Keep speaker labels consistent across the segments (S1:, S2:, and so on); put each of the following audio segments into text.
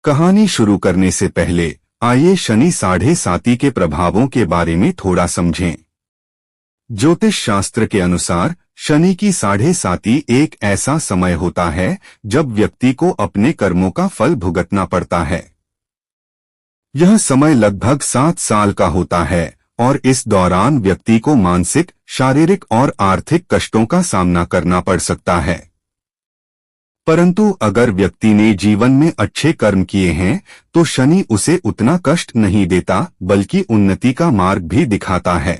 S1: कहानी शुरू करने से पहले आइए शनि साढ़े साती के प्रभावों के बारे में थोड़ा समझें। ज्योतिष शास्त्र के अनुसार शनि की साढ़े साती एक ऐसा समय होता है जब व्यक्ति को अपने कर्मों का फल भुगतना पड़ता है। यह समय लगभग 7 साल का होता है और इस दौरान व्यक्ति को मानसिक, शारीरिक और आर्थिक कष्टों का सामना करना पड़ सकता है। परंतु अगर व्यक्ति ने जीवन में अच्छे कर्म किए हैं तो शनि उसे उतना कष्ट नहीं देता बल्कि उन्नति का मार्ग भी दिखाता है।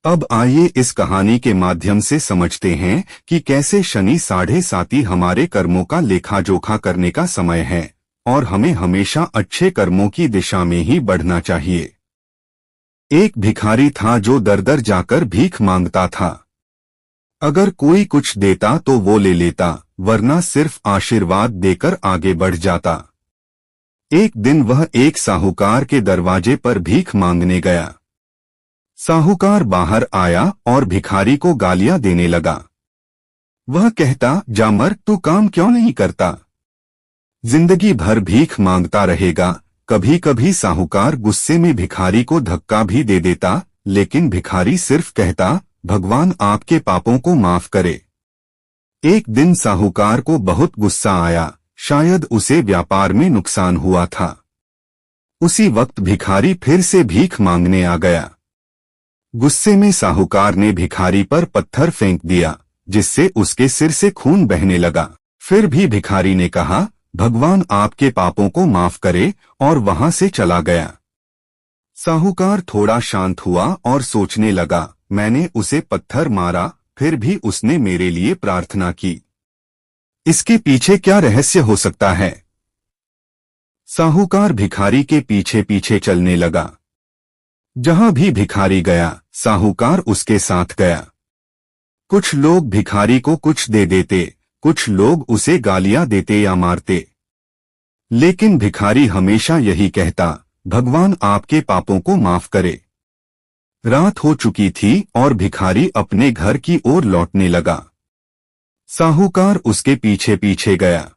S1: अब आइए इस कहानी के माध्यम से समझते हैं कि कैसे शनि साढ़े साती हमारे कर्मों का लेखा जोखा करने का समय है और हमें हमेशा अच्छे कर्मों की दिशा में ही बढ़ना चाहिए। एक भिखारी था जो दर दर जाकर भीख मांगता था। अगर कोई कुछ देता तो वो ले लेता, वरना सिर्फ आशीर्वाद देकर आगे बढ़ जाता। एक दिन वह एक साहूकार के दरवाजे पर भीख मांगने गया। साहूकार बाहर आया और भिखारी को गालियां देने लगा। वह कहता, जा मर, तू काम क्यों नहीं करता? जिंदगी भर भीख मांगता रहेगा। कभी कभी साहूकार गुस्से में भिखारी को धक्का भी दे देता, लेकिन भिखारी सिर्फ कहता, भगवान आपके पापों को माफ करे। एक दिन साहूकार को बहुत गुस्सा आया, शायद उसे व्यापार में नुकसान हुआ था। उसी वक्त भिखारी फिर से भीख मांगने आ गया। गुस्से में साहूकार ने भिखारी पर पत्थर फेंक दिया, जिससे उसके सिर से खून बहने लगा। फिर भी भिखारी ने कहा, भगवान आपके पापों को माफ करे, और वहां से चला गया। साहूकार थोड़ा शांत हुआ और सोचने लगा, मैंने उसे पत्थर मारा, फिर भी उसने मेरे लिए प्रार्थना की। इसके पीछे क्या रहस्य हो सकता है? साहूकार भिखारी के पीछे पीछे चलने लगा। जहां भी भिखारी गया, साहूकार उसके साथ गया। कुछ लोग भिखारी को कुछ दे देते, कुछ लोग उसे गालियां देते या मारते, लेकिन भिखारी हमेशा यही कहता, भगवान आपके पापों को माफ करे। रात हो चुकी थी और भिखारी अपने घर की ओर लौटने लगा। साहूकार उसके पीछे पीछे गया।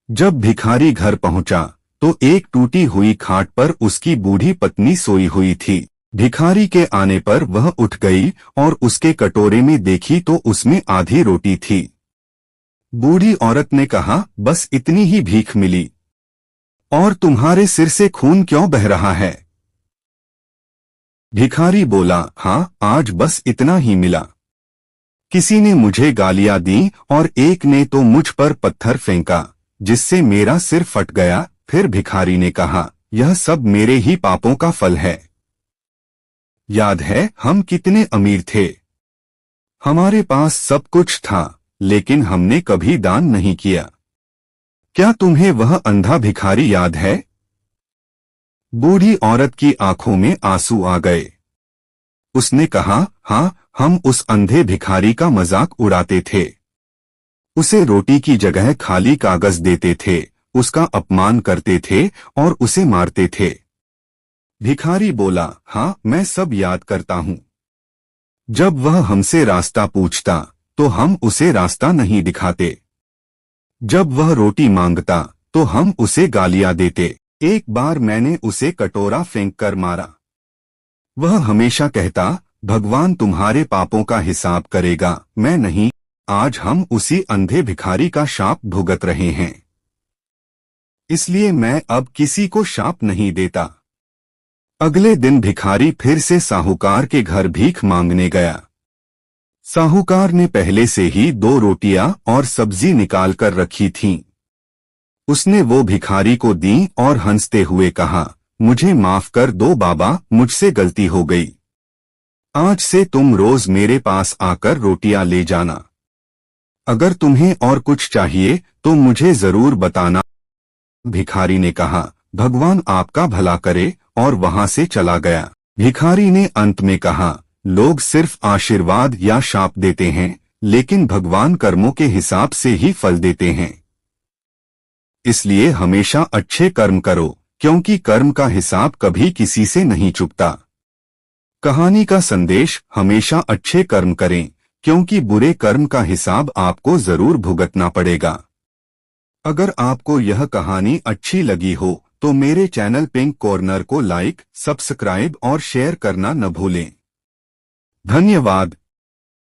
S1: जब भिखारी घर पहुंचा तो एक टूटी हुई खाट पर उसकी बूढ़ी पत्नी सोई हुई थी। भिखारी के आने पर वह उठ गई और उसके कटोरे में देखी तो उसमें आधी रोटी थी। बूढ़ी औरत ने कहा, बस इतनी ही भीख मिली, और तुम्हारे सिर से खून क्यों बह रहा है? भिखारी बोला, हाँ, आज बस इतना ही मिला। किसी ने मुझे गालियां दी और एक ने तो मुझ पर पत्थर फेंका, जिससे मेरा सिर फट गया। फिर भिखारी ने कहा, यह सब मेरे ही पापों का फल है। याद है हम कितने अमीर थे? हमारे पास सब कुछ था, लेकिन हमने कभी दान नहीं किया। क्या तुम्हें वह अंधा भिखारी याद है? बूढ़ी औरत की आंखों में आंसू आ गए। उसने कहा, हाँ, हम उस अंधे भिखारी का मजाक उड़ाते थे। उसे रोटी की जगह खाली कागज देते थे, उसका अपमान करते थे और उसे मारते थे। भिखारी बोला, हाँ, मैं सब याद करता हूँ। जब वह हमसे रास्ता पूछता तो हम उसे रास्ता नहीं दिखाते। जब वह रोटी मांगता तो हम उसे गालियां देते। एक बार मैंने उसे कटोरा फेंक कर मारा। वह हमेशा कहता, भगवान तुम्हारे पापों का हिसाब करेगा, मैं नहीं। आज हम उसी अंधे भिखारी का शाप भुगत रहे हैं। इसलिए मैं अब किसी को शाप नहीं देता। अगले दिन भिखारी फिर से साहूकार के घर भीख मांगने गया। साहूकार ने पहले से ही 2 रोटियां और सब्जी निकाल कर रखी थीं। उसने वो भिखारी को दी और हंसते हुए कहा, मुझे माफ कर दो बाबा, मुझसे गलती हो गई। आज से तुम रोज मेरे पास आकर रोटियां ले जाना। अगर तुम्हें और कुछ चाहिए तो मुझे जरूर बताना। भिखारी ने कहा, भगवान आपका भला करे, और वहां से चला गया। भिखारी ने अंत में कहा, लोग सिर्फ आशीर्वाद या शाप देते हैं, लेकिन भगवान कर्मों के हिसाब से ही फल देते हैं। इसलिए हमेशा अच्छे कर्म करो, क्योंकि कर्म का हिसाब कभी किसी से नहीं चुकता। कहानी का संदेश, हमेशा अच्छे कर्म करें, क्योंकि बुरे कर्म का हिसाब आपको जरूर भुगतना पड़ेगा। अगर आपको यह कहानी अच्छी लगी हो तो मेरे चैनल पिंक कॉर्नर को लाइक, सब्सक्राइब और शेयर करना न भूलें। धन्यवाद।